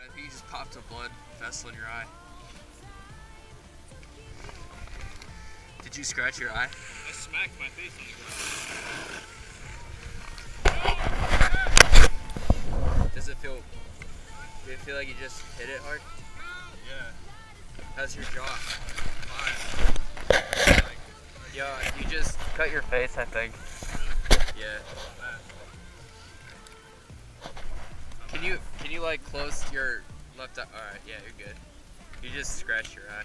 I think you just popped a blood vessel in your eye. Did you scratch your eye? I smacked my face on the ground. Does it feel? Do you feel like you just hit it hard? Yeah. How's your jaw? Fine. Yeah, you just cut your face, I think. Yeah. Can you like close your left eye? Alright, yeah, you're good. You just scratched your eye.